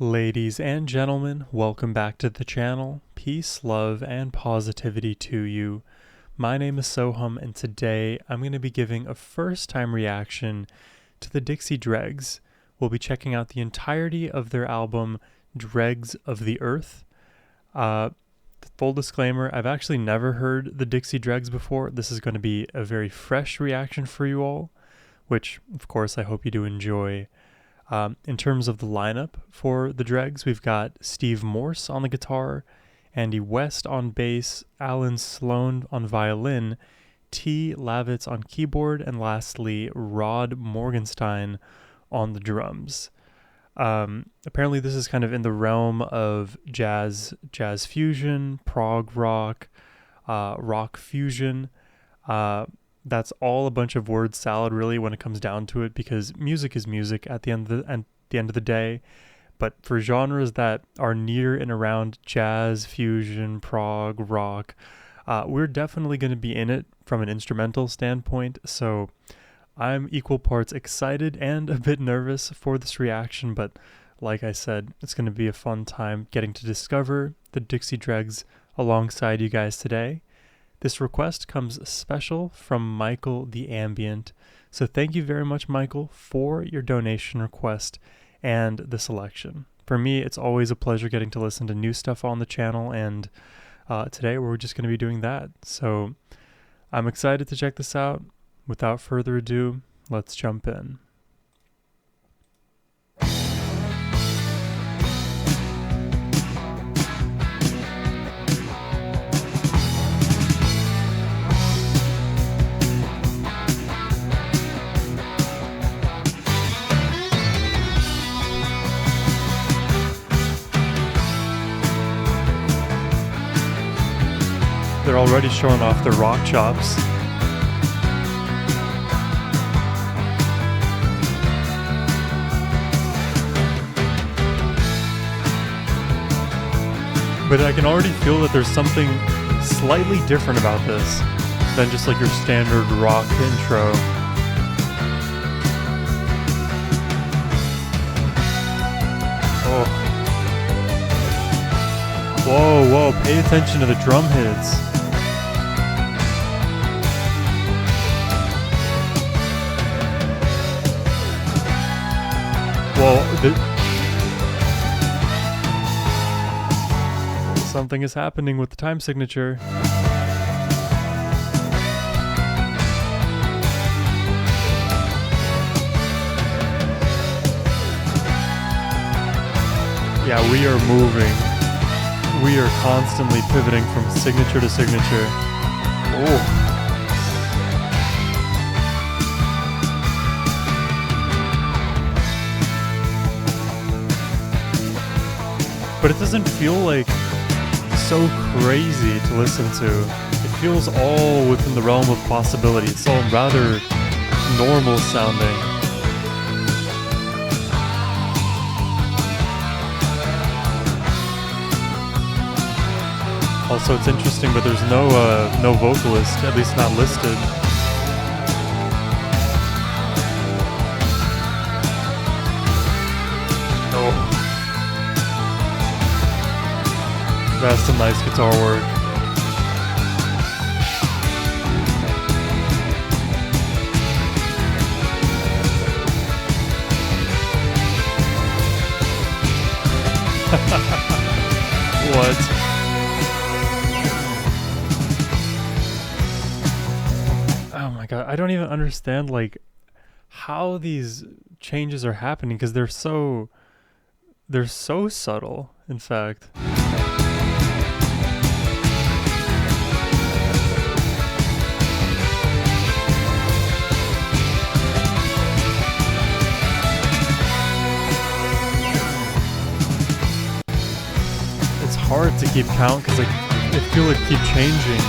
Ladies and gentlemen, welcome back to the channel. Peace, love, and positivity to you. My name is Sohum, and today I'm going to be giving a first-time reaction to the Dixie Dregs. We'll be checking out the entirety of their album, Dregs of the Earth. Full disclaimer, I've actually never heard the Dixie Dregs before. This is going to be a very fresh reaction for you all, which, of course, I hope you do enjoy. In terms of the lineup for the Dregs, we've got Steve Morse on the guitar, Andy West on bass, Alan Sloan on violin, T. Lavitz on keyboard, and lastly, Rod Morgenstein on the drums. Apparently this is kind of in the realm of jazz fusion, prog rock, rock fusion. That's all a bunch of word salad really when it comes down to it, because music is music at the end of the day. But for genres that are near and around jazz, fusion, prog, rock, we're definitely going to be in it from an instrumental standpoint. So I'm equal parts excited and a bit nervous for this reaction, but like I said, it's going to be a fun time getting to discover the Dixie Dregs alongside you guys today. This request comes special from Michael the Ambient. So thank you very much, Michael, for your donation request and the selection. For me, it's always a pleasure getting to listen to new stuff on the channel, and today we're just going to be doing that. So I'm excited to check this out. Without further ado, let's jump in. They're already showing off their rock chops. But I can already feel that there's something slightly different about this than just like your standard rock intro. Oh. Whoa, pay attention to the drum hits. Something is happening with the time signature. Yeah, we are moving. We are constantly pivoting from signature to signature. Oh. But it doesn't feel like so crazy to listen to. It feels all within the realm of possibility. It's all rather normal sounding. Also, it's interesting, but there's no vocalist, at least not listed. That's some nice guitar work. What? Oh my god, I don't even understand like how these changes are happening, because they're so subtle, in fact. Hard to keep count because I feel like keep changing.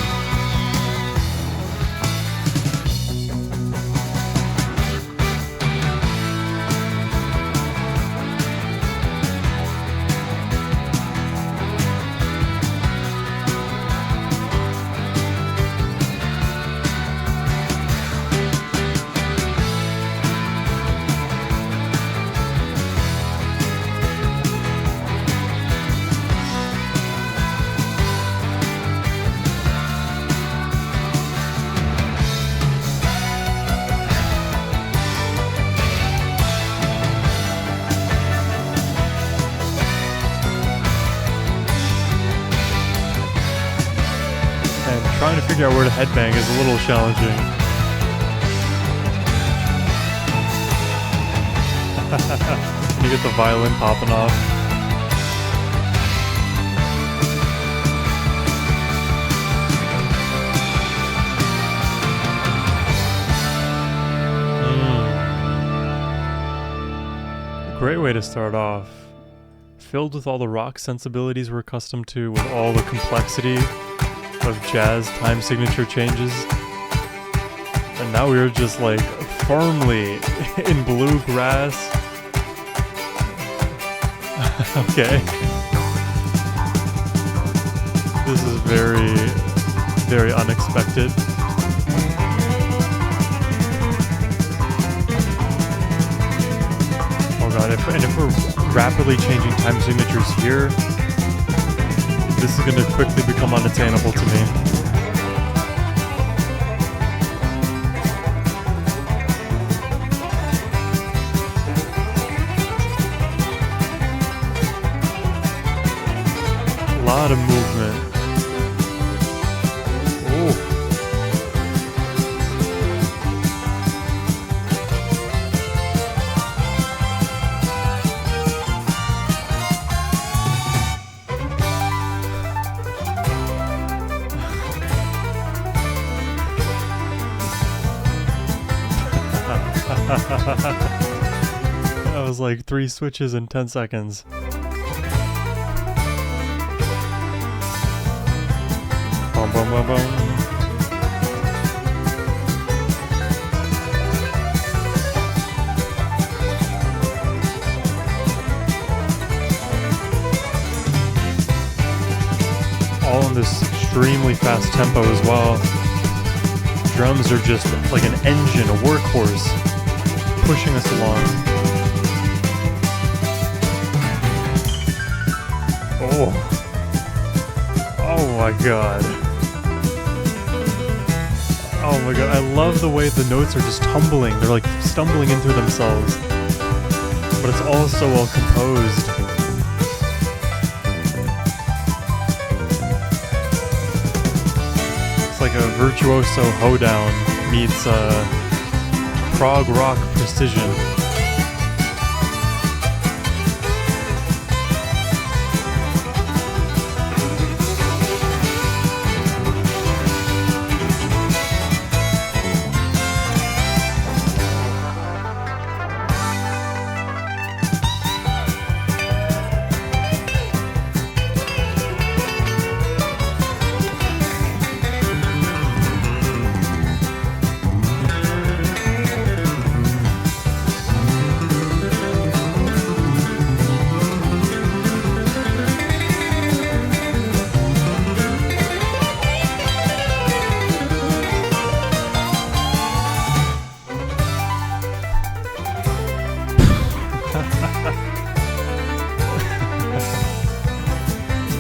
trying to figure out where to headbang is a little challenging. You get the violin popping off. Great way to start off. Filled with all the rock sensibilities we're accustomed to, with all the complexity of jazz time signature changes. And now we're just like firmly in bluegrass. Okay. This is very, very unexpected. And if we're rapidly changing time signatures here, this is going to quickly become unattainable to me. A lot of movement. Oh. That was like 3 switches in 10 seconds. Bum, bum, bum, bum. All in this extremely fast tempo as well. Drums are just like an engine, a workhorse, pushing us along. Oh my god. Oh my god, I love the way the notes are just tumbling. They're like stumbling into themselves. But it's all so well composed. It's like a virtuoso hoedown meets prog rock precision.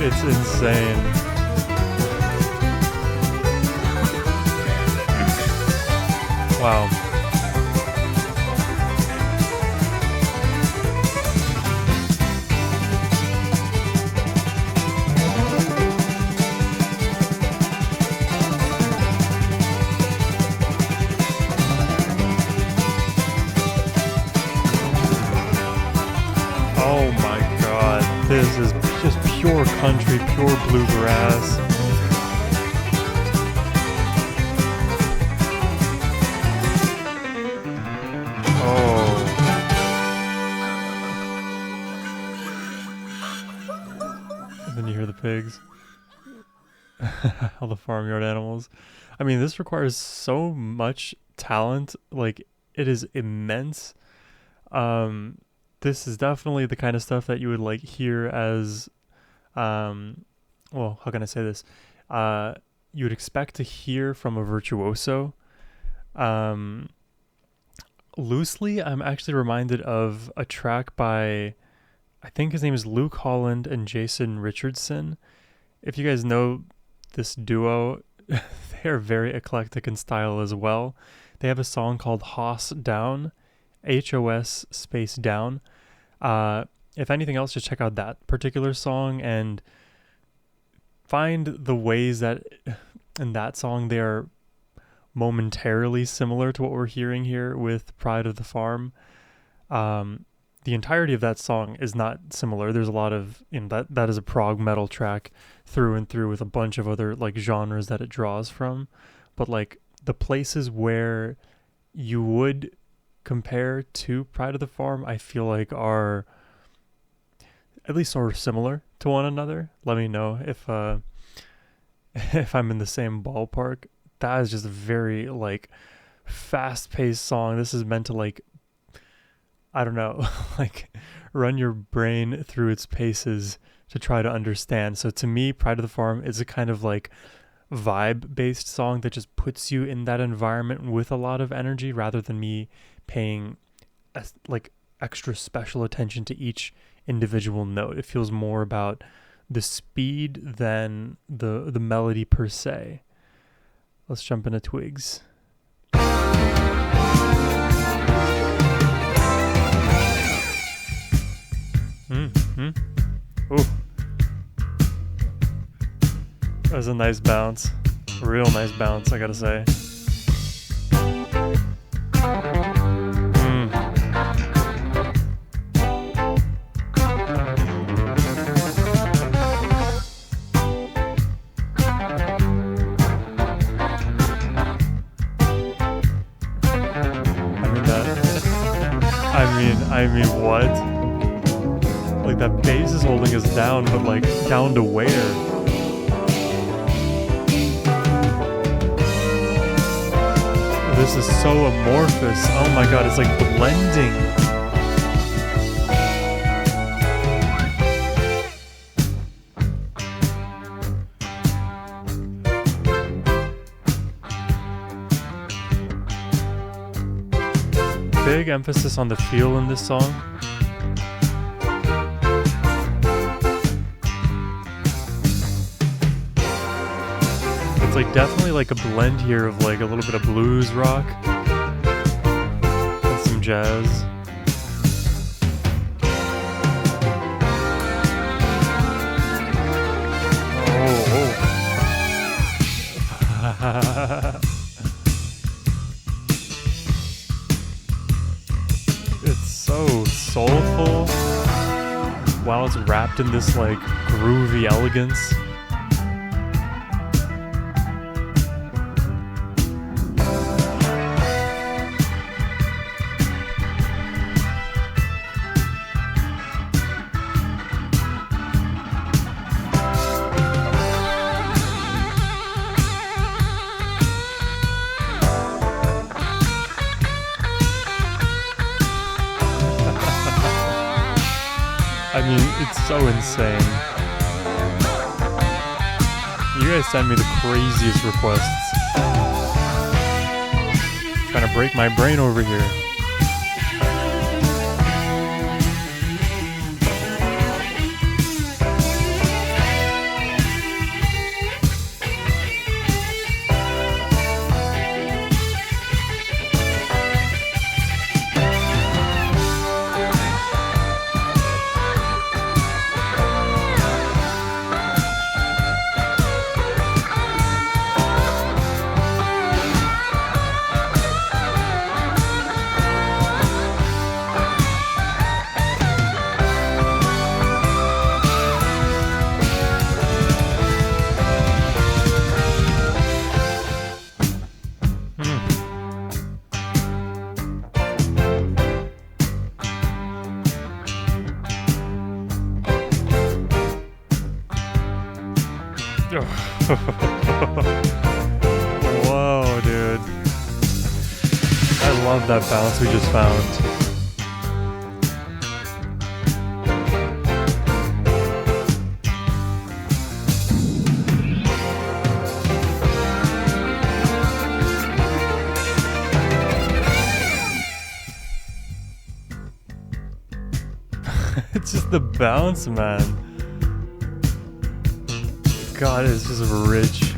It's insane. Wow. Oh my god, this is just pure country, pure bluegrass. Oh. And then you hear the pigs. All the farmyard animals. I mean, this requires so much talent. Like, it is immense. This is definitely the kind of stuff that you would like hear as, well, how can I say this? You would expect to hear from a virtuoso. Loosely, I'm actually reminded of a track by, I think his name is Luke Holland and Jason Richardson. If you guys know this duo, they are very eclectic in style as well. They have a song called Hoss Down, HOS space down. If anything else, just check out that particular song and find the ways that in that song, they are momentarily similar to what we're hearing here with Pride of the Farm. The entirety of that song is not similar. There's a lot of, that is a prog metal track through and through with a bunch of other like genres that it draws from. But like the places where you would compare to Pride of the Farm, I feel like are at least sort of similar to one another. Let me know if if I'm in the same ballpark. That is just a very like fast-paced song. This is meant to like, I don't know, like run your brain through its paces to try to understand. So to me, Pride of the Farm is a kind of like vibe-based song that just puts you in that environment with a lot of energy, rather than me paying like extra special attention to each individual note. It feels more about the speed than the melody per se. Let's jump into Twigs. Ooh. That was a nice bounce. A real nice bounce, I gotta say. I mean, what? Like, that bass is holding us down, but like, down to where? This is so amorphous. Oh my god, it's like blending. Big emphasis on the feel in this song. It's like definitely like a blend here of like a little bit of blues rock and some jazz. It's so soulful while it's wrapped in this like groovy elegance. I mean, it's so insane. You guys send me the craziest requests. Trying to break my brain over here. Whoa, dude. I love that balance we just found. It's just the bounce, man. God, it's just rich.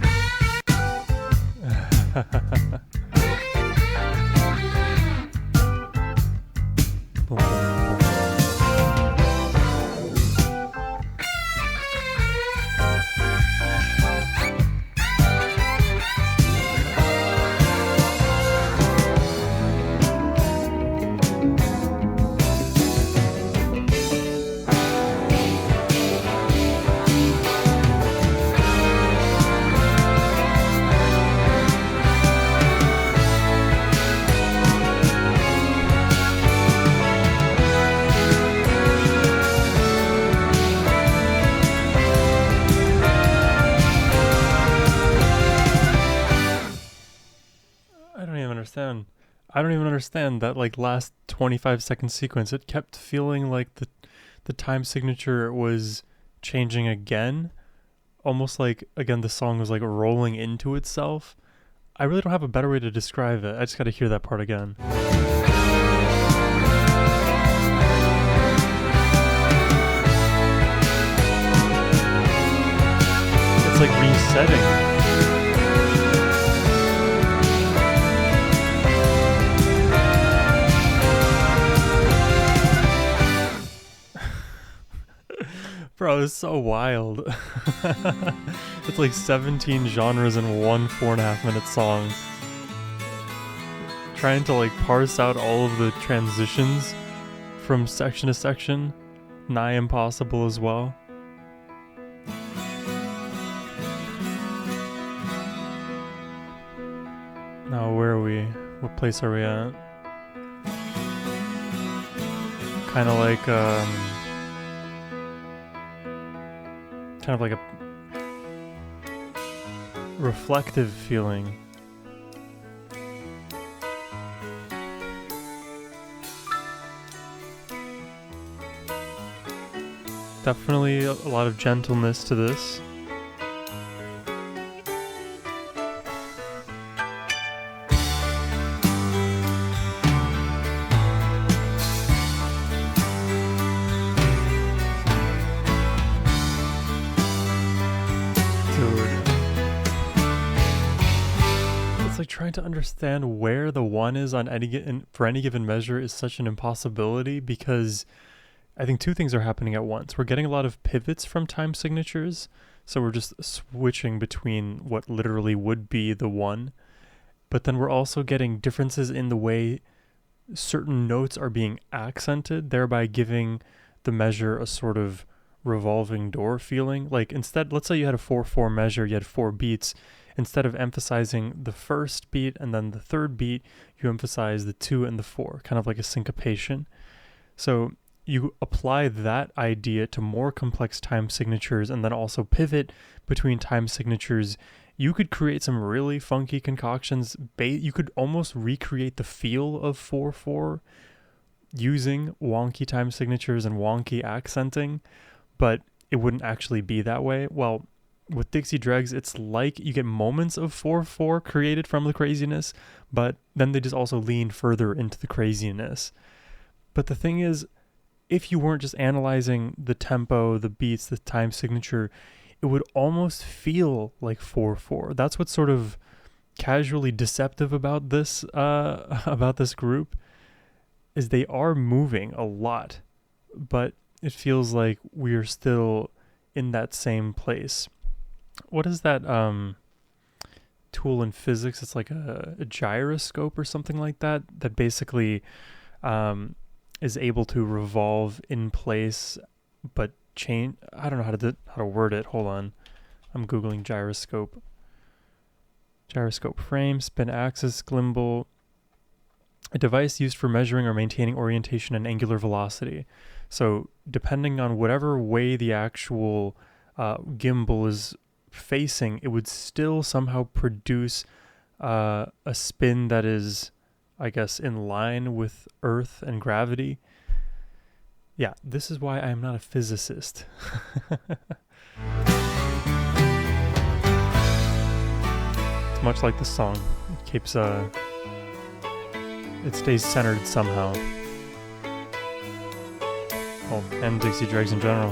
understand. I don't even understand that like last 25-second sequence. It kept feeling like the time signature was changing again, almost like again the song was like rolling into itself. I really don't have a better way to describe it. I just got to hear that part again. It's like resetting. Bro, it's so wild. It's like 17 genres in one 4.5-minute song. Trying to like parse out all of the transitions from section to section, nigh impossible as well. Now where are we? What place are we at? Kind of like a reflective feeling. Definitely a lot of gentleness to this. Trying to understand where the one is on for any given measure is such an impossibility, because I think two things are happening at once. We're getting a lot of pivots from time signatures, so we're just switching between what literally would be the one, but then we're also getting differences in the way certain notes are being accented, thereby giving the measure a sort of revolving door feeling. Like instead, let's say you had a 4/4 measure, you had 4 beats. Instead of emphasizing the first beat and then the third beat, you emphasize the 2 and the 4, kind of like a syncopation. So you apply that idea to more complex time signatures and then also pivot between time signatures. You could create some really funky concoctions. You could almost recreate the feel of 4/4 using wonky time signatures and wonky accenting, but it wouldn't actually be that way. Well, with Dixie Dregs, it's like you get moments of 4/4 created from the craziness, but then they just also lean further into the craziness. But the thing is, if you weren't just analyzing the tempo, the beats, the time signature, it would almost feel like 4/4. That's what's sort of casually deceptive about this group, is they are moving a lot, but it feels like we're still in that same place. What is that tool in physics? It's like a gyroscope or something like that, that basically is able to revolve in place but change. I don't know how to word it. Hold on. I'm Googling gyroscope. Gyroscope frame, spin axis, gimbal. A device used for measuring or maintaining orientation and angular velocity. So depending on whatever way the actual gimbal is facing, it would still somehow produce a spin that is, I guess, in line with Earth and gravity. Yeah, this is why I am not a physicist. It's much like the song. It keeps it stays centered somehow. Oh, and Dixie Dregs in general.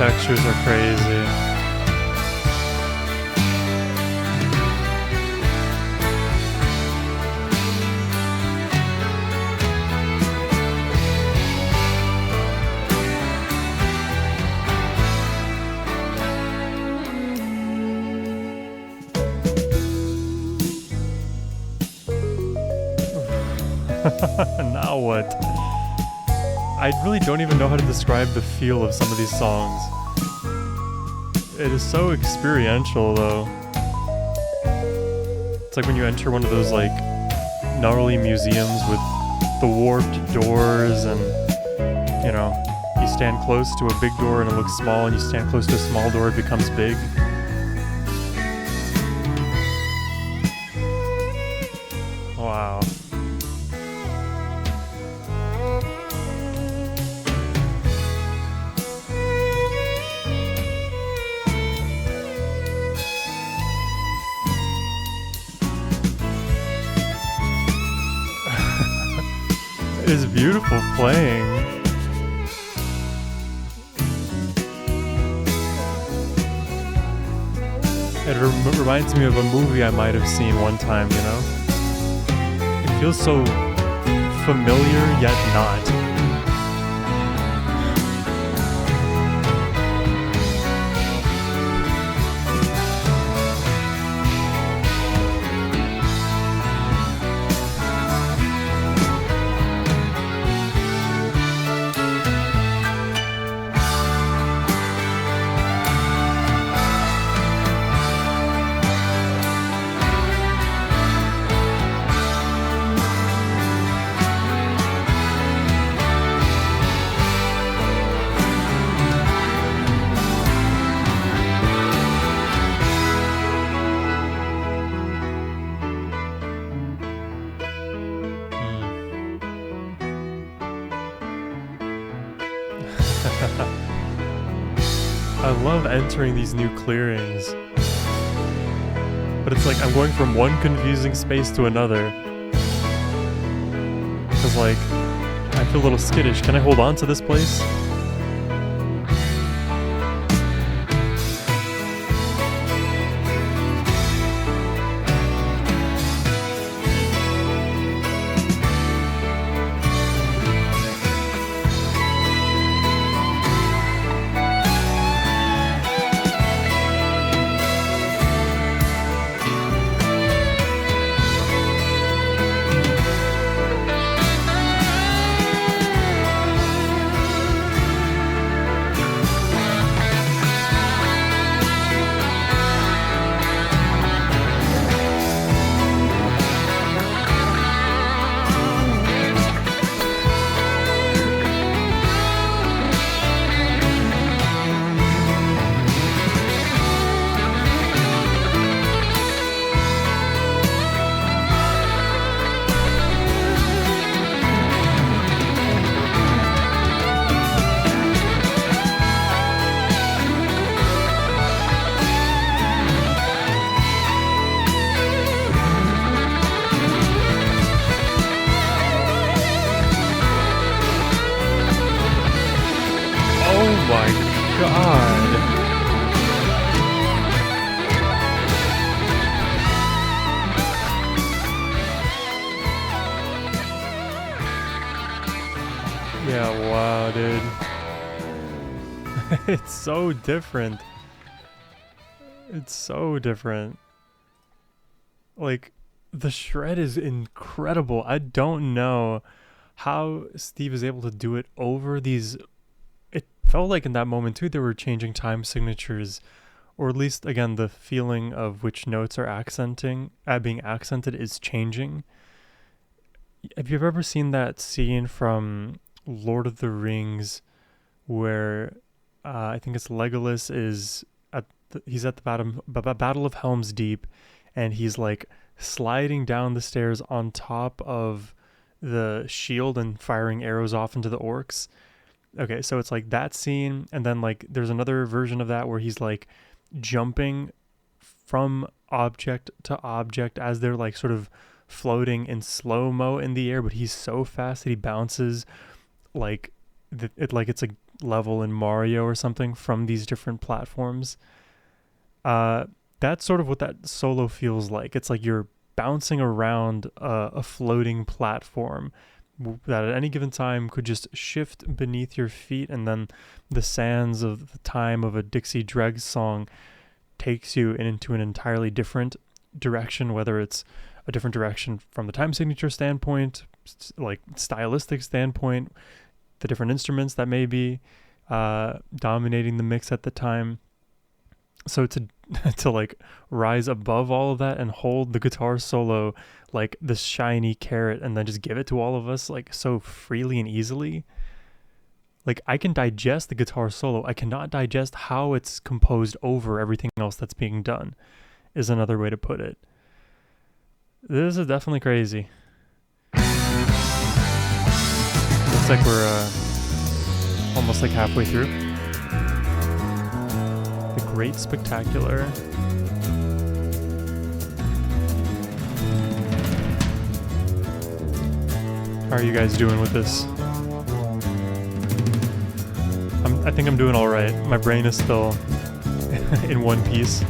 textures are crazy. Now what? I really don't even know how to describe the feel of some of these songs. It is so experiential though. It's like when you enter one of those like gnarly museums with the warped doors and, you know, you stand close to a big door and it looks small, and you stand close to a small door, it becomes big. Wow. It is beautiful playing. It reminds me of a movie I might have seen one time, you know? It feels so familiar yet not. I love entering these new clearings, but it's like I'm going from one confusing space to another. Cause like, I feel a little skittish. Can I hold on to this place? God. Yeah, wow, dude. It's so different. It's so different. Like, the shred is incredible. I don't know how Steve is able to do it over these. It felt like in that moment too, they were changing time signatures, or at least again, the feeling of which notes are being accented is changing. Have you ever seen that scene from Lord of the Rings where I think it's Legolas is he's at the Battle of Helm's Deep, and he's like sliding down the stairs on top of the shield and firing arrows off into the orcs? Okay, so it's like that scene, and then like there's another version of that where he's like jumping from object to object as they're like sort of floating in slow-mo in the air, but he's so fast that he bounces like it's like level in Mario or something from these different platforms. That's sort of what that solo feels like. It's like you're bouncing around a floating platform that at any given time could just shift beneath your feet, and then the sands of the time of a Dixie Dregs song takes you into an entirely different direction, whether it's a different direction from the time signature standpoint, like stylistic standpoint, the different instruments that may be dominating the mix at the time. So to like rise above all of that and hold the guitar solo like this shiny carrot and then just give it to all of us like so freely and easily. Like, I can digest the guitar solo. I cannot digest how it's composed over everything else that's being done, is another way to put it. This is definitely crazy. Looks like we're almost like halfway through. The Great Spectacular. How are you guys doing with this? I think I'm doing all right. My brain is still in one piece.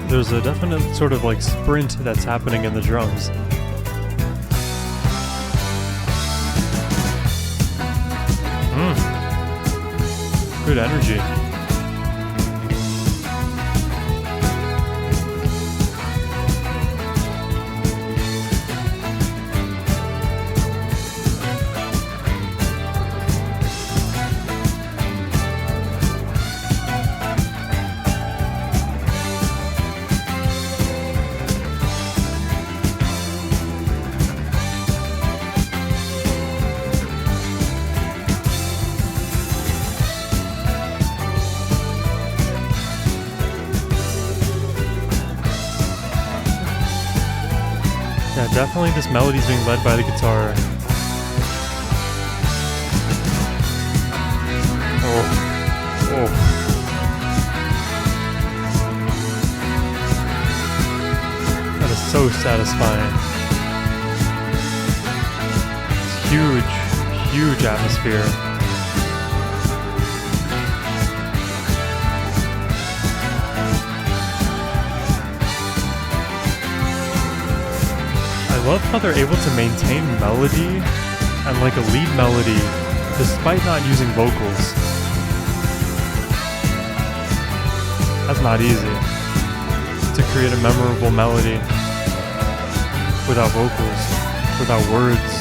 There's a definite sort of like sprint that's happening in the drums. Good energy. Yeah, definitely this melody's being led by the guitar. Oh. That is so satisfying. It's huge atmosphere. I love how they're able to maintain melody and like a lead melody despite not using vocals. That's not easy, to create a memorable melody without vocals, without words.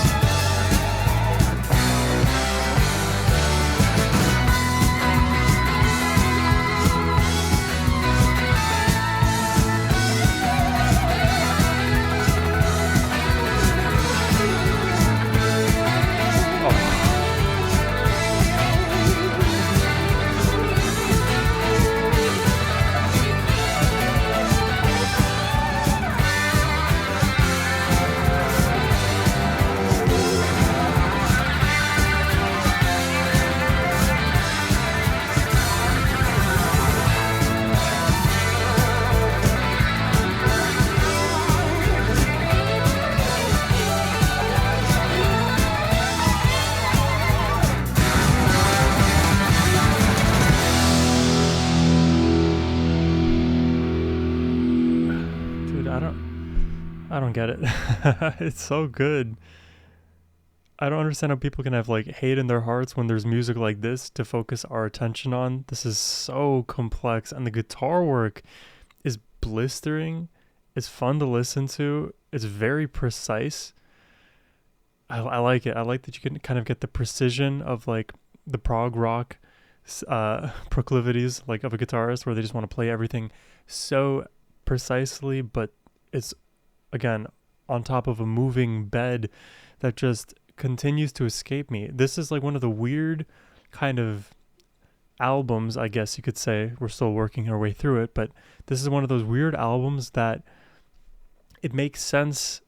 I don't get it. It's so good. I don't understand how people can have like hate in their hearts when there's music like this to focus our attention on. This is so complex, and the guitar work is blistering. It's fun to listen to. It's very precise. I like it. I like that you can kind of get the precision of like the prog rock proclivities like of a guitarist, where they just want to play everything so precisely, but it's again on top of a moving bed that just continues to escape me. This is like one of the weird kind of albums, I guess you could say. We're still working our way through it, but this is one of those weird albums that it makes sense,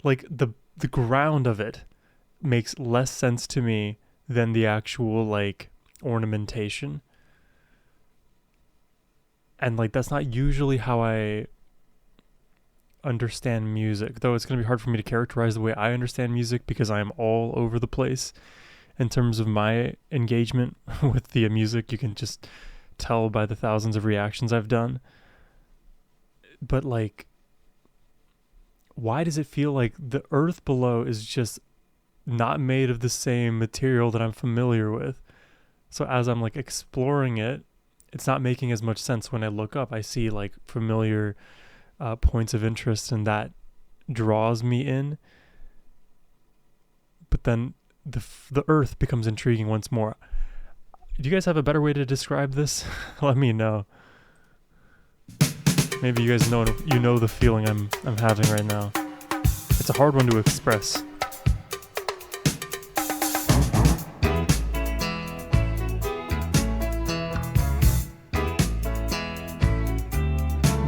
like the ground of it makes less sense to me than the actual like ornamentation. And like that's not usually how I understand music, though it's going to be hard for me to characterize the way I understand music because I am all over the place in terms of my engagement with the music. You can just tell by the thousands of reactions I've done. But like, why does it feel like the earth below is just not made of the same material that I'm familiar with? So as I'm like exploring it, it's not making as much sense. When I look up, I see like familiar points of interest, and that draws me in. But then the earth becomes intriguing once more. Do you guys have a better way to describe this? Let me know. Maybe you guys know the feeling I'm having right now. It's a hard one to express.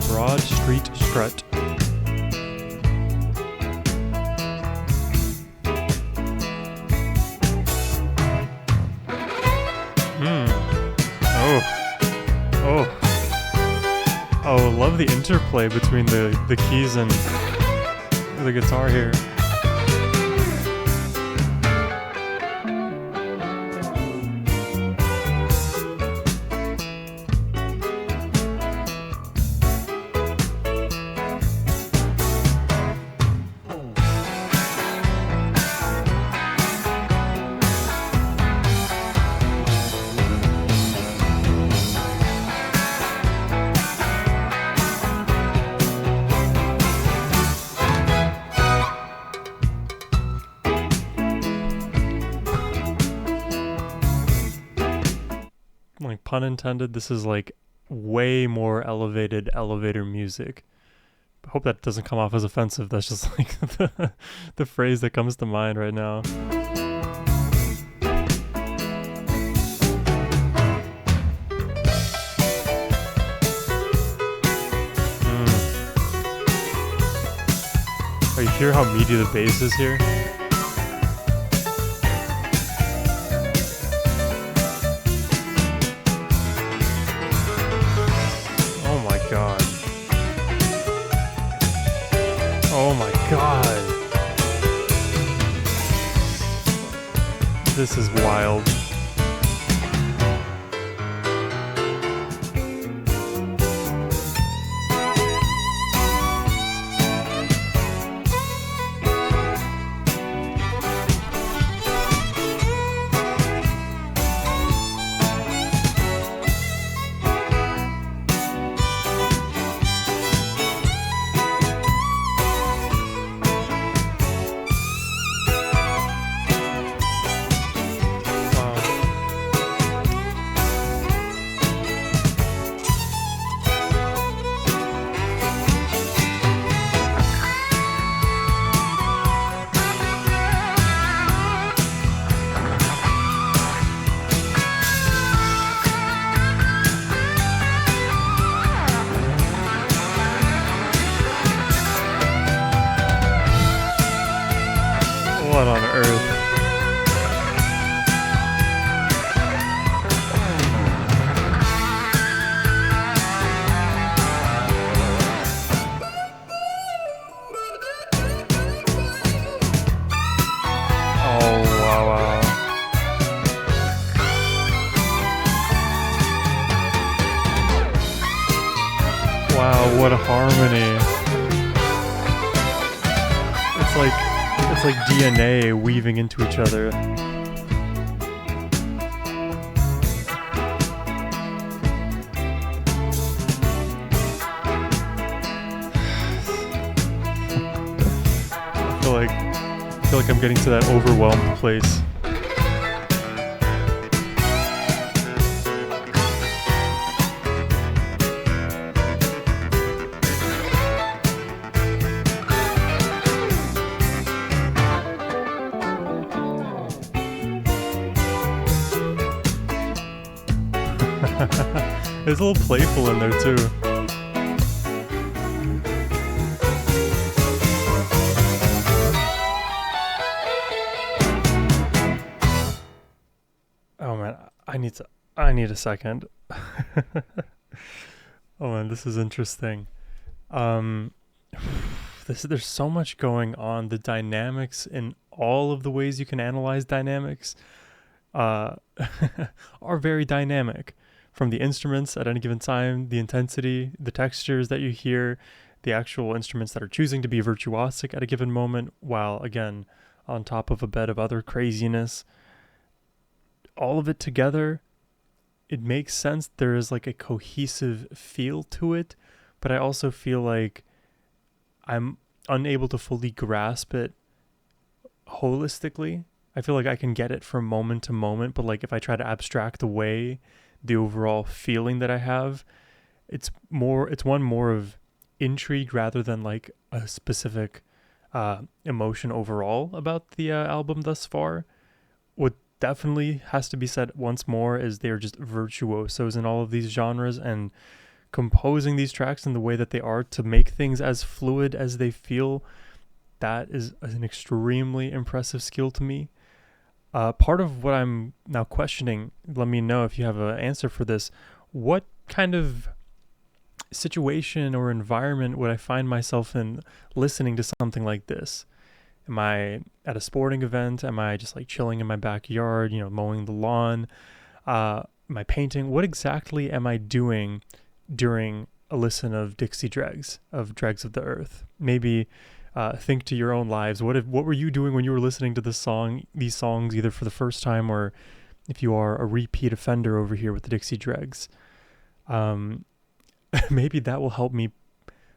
Broad Street Strut. Oh, love the interplay between the keys and the guitar here. Like, pun intended, this is like way more elevated elevator music. I hope that doesn't come off as offensive. That's just like the phrase that comes to mind right now. Oh, you hear how meaty the bass is here? God. Oh my God. This is wild. What on earth? Oh, wow. Wow, what a harmony. It's like DNA weaving into each other. I feel like I'm getting to that overwhelmed place. It's a little playful in there too. I need a second. Oh man, this is interesting. Um, there's so much going on. The dynamics in all of the ways you can analyze dynamics uh, are very dynamic. From the instruments at any given time, the intensity, the textures that you hear, the actual instruments that are choosing to be virtuosic at a given moment, while again on top of a bed of other craziness. All of it together, it makes sense. There is like a cohesive feel to it, but I also feel like I'm unable to fully grasp it holistically. I feel like I can get it from moment to moment, but like if I try to abstract away the overall feeling that I have, it's one more of intrigue rather than like a specific emotion overall about the album thus far. What definitely has to be said once more is they're just virtuosos in all of these genres, and composing these tracks in the way that they are to make things as fluid as they feel, that is an extremely impressive skill to me. Part of what I'm now questioning, let me know if you have an answer for this. What kind of situation or environment would I find myself in listening to something like this? Am I at a sporting event? Am I just like chilling in my backyard, mowing the lawn? Am I painting? What exactly am I doing during a listen of Dixie Dregs, of Dregs of the Earth? Maybe think to your own lives. What were you doing when you were listening to these songs, either for the first time or if you are a repeat offender over here with the Dixie Dregs? Maybe that will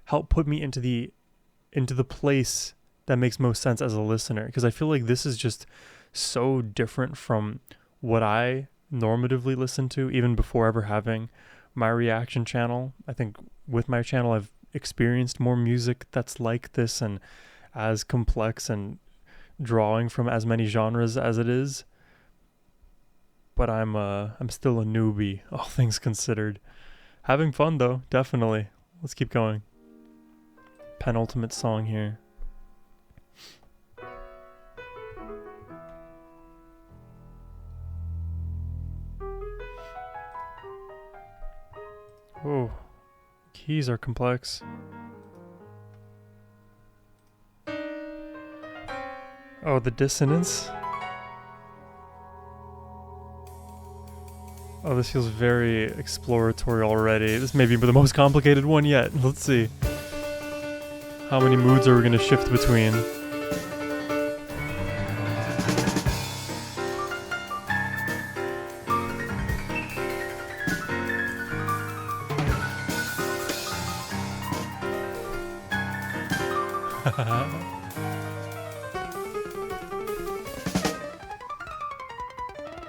help put me into the place that makes most sense as a listener, because I feel like this is just so different from what I normatively listen to, even before ever having my reaction channel. I think with my channel, I've experienced more music that's like this and as complex and drawing from as many genres as it is. But I'm still a newbie, all things considered. Having fun though, definitely. Let's keep going. Penultimate song here. Oh, keys are complex. Oh, the dissonance. Oh, this feels very exploratory already. This may be the most complicated one yet. Let's see. How many moods are we going to shift between?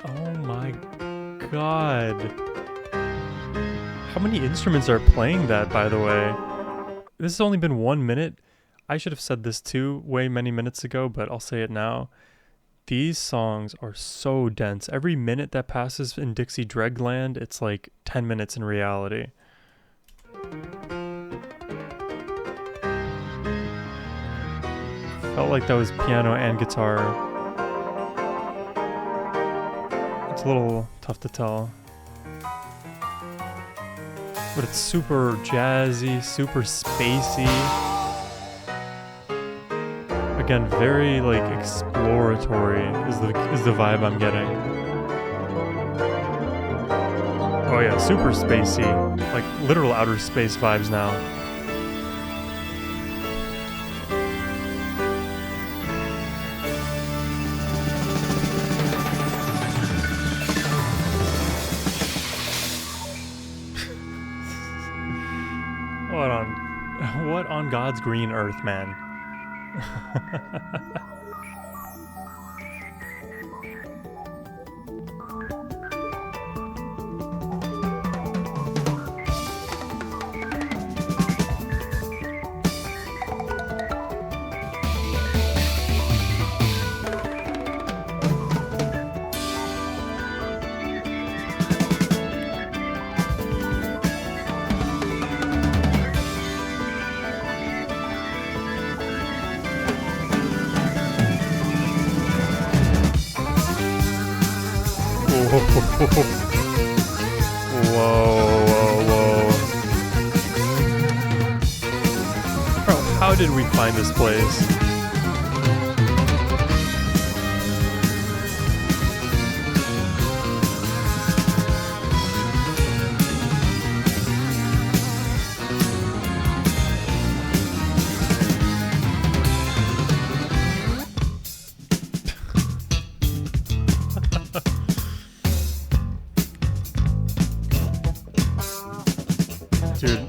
Oh my god. How many instruments are playing that, by the way? This has only been 1 minute. I should have said this too many minutes ago, but I'll say it now. These songs are so dense. Every minute that passes in Dixie Dregland, it's like 10 minutes in reality. Felt like that was piano and guitar. It's a little tough to tell. But it's super jazzy, super spacey. Again, very like exploratory is the vibe I'm getting. Oh yeah, super spacey. Like literal outer space vibes now. What on God's green earth, man? did we find this place? Dude,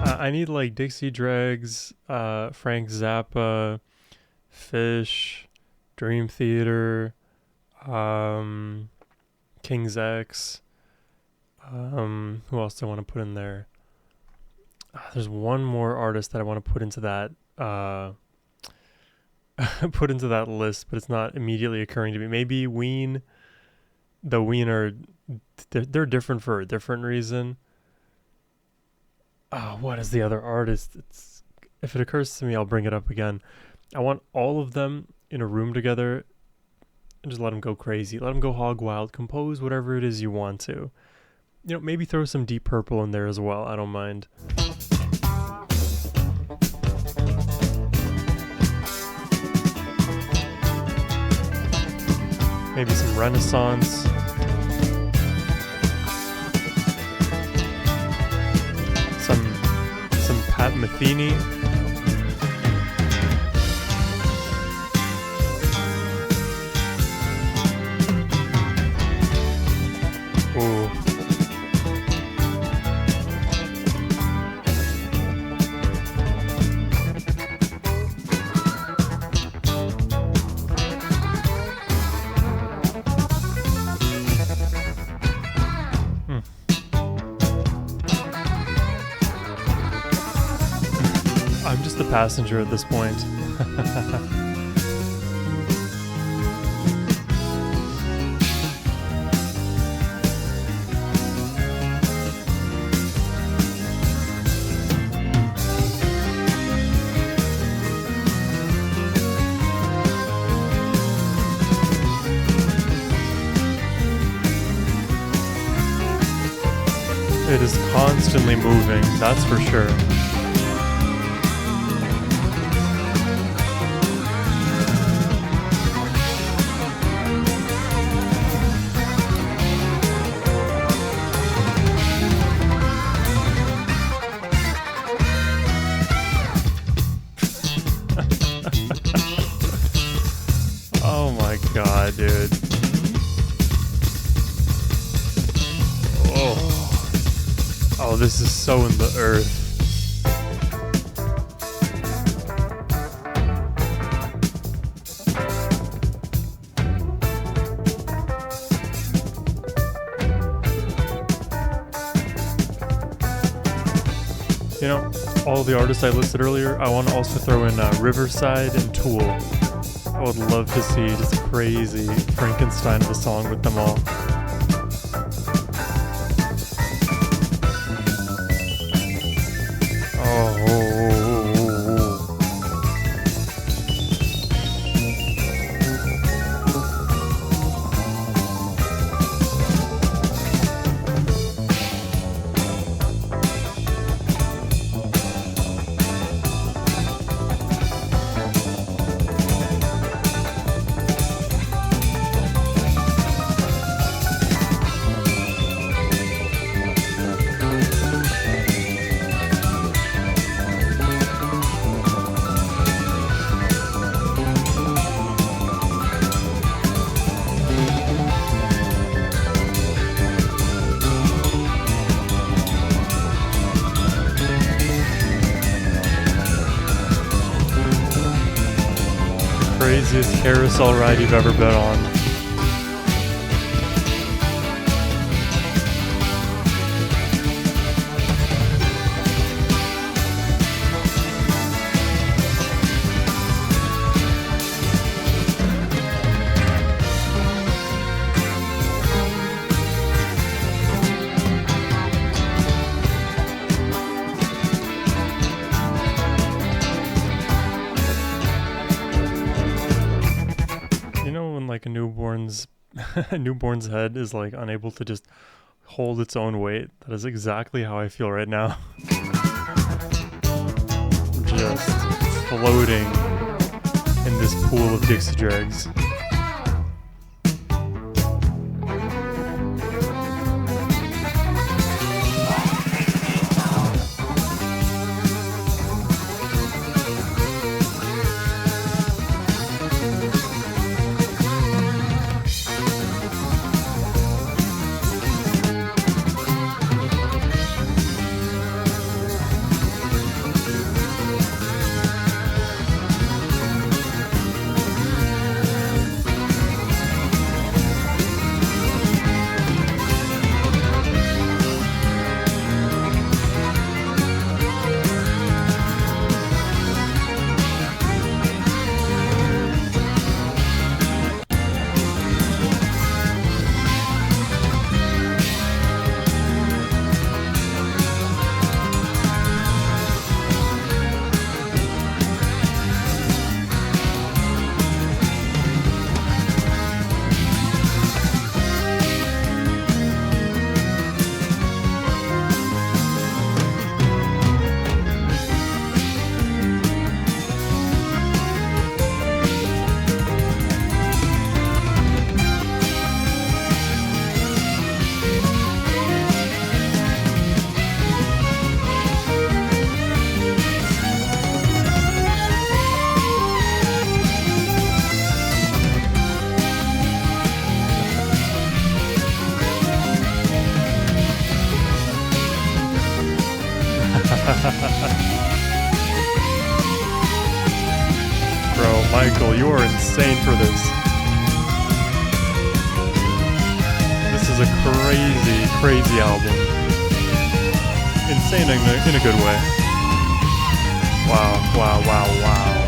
I need like Dixie Dregs, Frank Zappa, Fish, Dream Theater, King's X. Who else do I want to put in there? There's one more artist that I want to put into that put into that list, but it's not immediately occurring to me. Maybe Ween. The Ween are they're different for a different reason. What is the other artist? If it occurs to me, I'll bring it up again. I want all of them in a room together and just let them go crazy. Let them go hog wild. Compose whatever it is you want to. You know, maybe throw some Deep Purple in there as well. I don't mind. Maybe some Renaissance. Some Pat Metheny. Ooh. I'm just a passenger at this point. It is constantly moving, that's for sure. Oh my god, dude. Oh, this is so in the earth. You know, all the artists I listed earlier, I want to also throw in Riverside and Tool. I would love to see just a crazy Frankenstein of a song with them all. Craziest carousel ride you've ever been on. Like a newborn's head is like unable to just hold its own weight. That is exactly how I feel right now. I'm just floating in this pool of Dixie Dregs. Bro, Michael, you are insane for this. This is a crazy, crazy album. Insane in a good way. Wow, wow, wow, wow.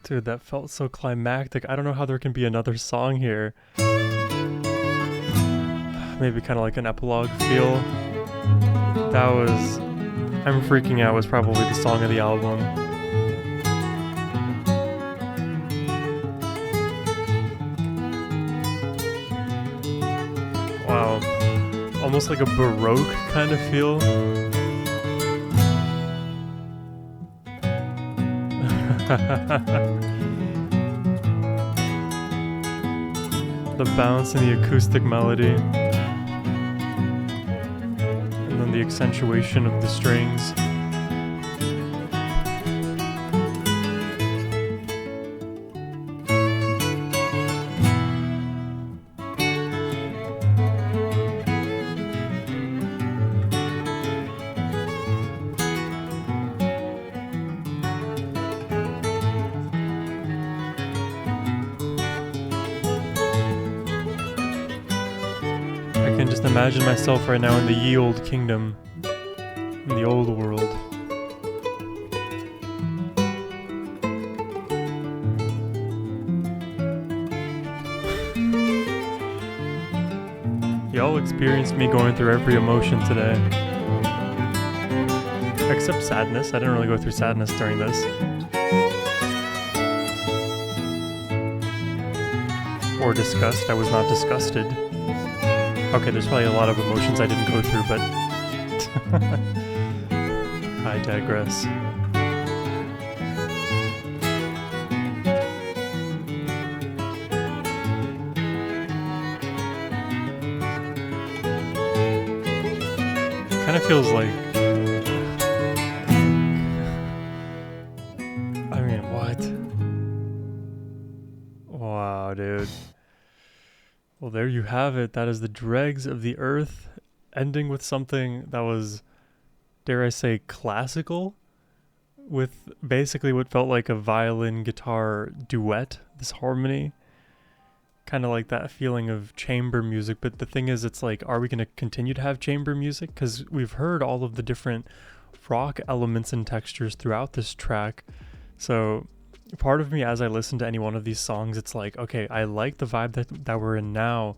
Dude, that felt so climactic. I don't know how there can be another song here. Maybe kind of like an epilogue feel. That was... I'm Freaking Out was probably the song of the album. Wow. Almost like a Baroque kind of feel. The bounce and the acoustic melody, and then the accentuation of the strings. I can just imagine myself right now in the ye olde kingdom, in the old world. Y'all experienced me going through every emotion today. Except sadness. I didn't really go through sadness during this. Or disgust. I was not disgusted. Okay, there's probably a lot of emotions I didn't go through, but I digress. Kind of feels like... I mean, what? Wow, dude. Well, there you have it. That is the Dregs of the Earth, ending with something that was, dare I say, classical, with basically what felt like a violin guitar duet, this harmony. Kind of like that feeling of chamber music, but the thing is, it's like, are we going to continue to have chamber music? Because we've heard all of the different rock elements and textures throughout this track. So part of me, as I listen to any one of these songs, it's like, okay, I like the vibe that we're in now,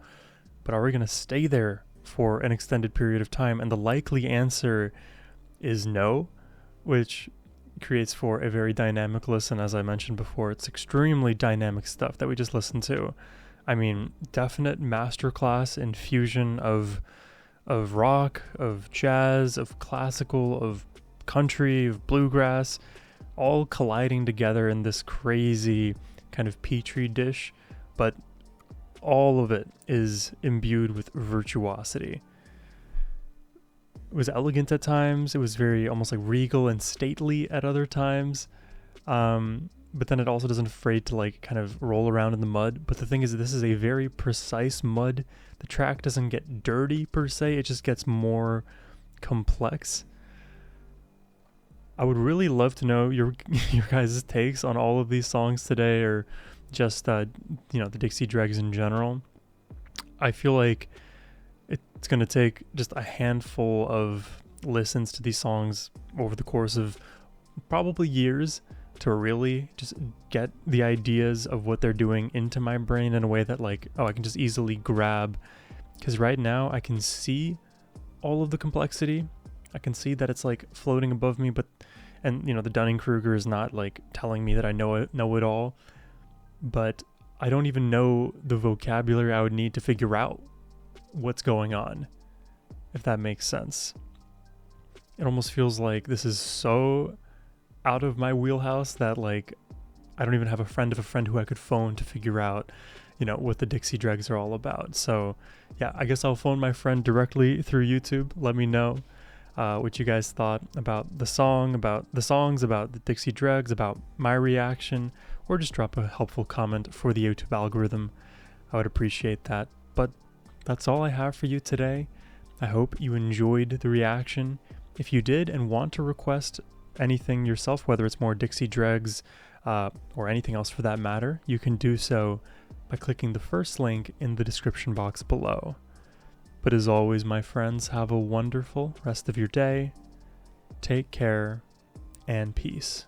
but are we going to stay there for an extended period of time? And the likely answer is no, which creates for a very dynamic listen. As I mentioned before, it's extremely dynamic stuff that we just listened to. I mean, definite masterclass in fusion of rock, of jazz, of classical, of country, of bluegrass, all colliding together in this crazy kind of petri dish, but all of it is imbued with virtuosity. It was elegant at times. It was very almost like regal and stately at other times. But then it also doesn't afraid to like kind of roll around in the mud. But the thing is, this is a very precise mud. The track doesn't get dirty per se. It just gets more complex. I would really love to know your guys' takes on all of these songs today, or just the Dixie Dregs in general. I feel like it's going to take just a handful of listens to these songs over the course of probably years to really just get the ideas of what they're doing into my brain in a way that like, I can just easily grab. Because right now I can see all of the complexity. I can see that it's like floating above me, and the Dunning-Kruger is not like telling me that I know it all, but I don't even know the vocabulary I would need to figure out what's going on, if that makes sense. It almost feels like this is so out of my wheelhouse that like I don't even have a friend of a friend who I could phone to figure out what the Dixie Dregs are all about. So yeah, I guess I'll phone my friend directly through YouTube. Let me know what you guys thought about the songs, about the Dixie Dregs, about my reaction, or just drop a helpful comment for the YouTube algorithm. I would appreciate that. But that's all I have for you today. I hope you enjoyed the reaction. If you did and want to request anything yourself, whether it's more Dixie Dregs or anything else for that matter, you can do so by clicking the first link in the description box below. But as always, my friends, have a wonderful rest of your day. Take care and peace.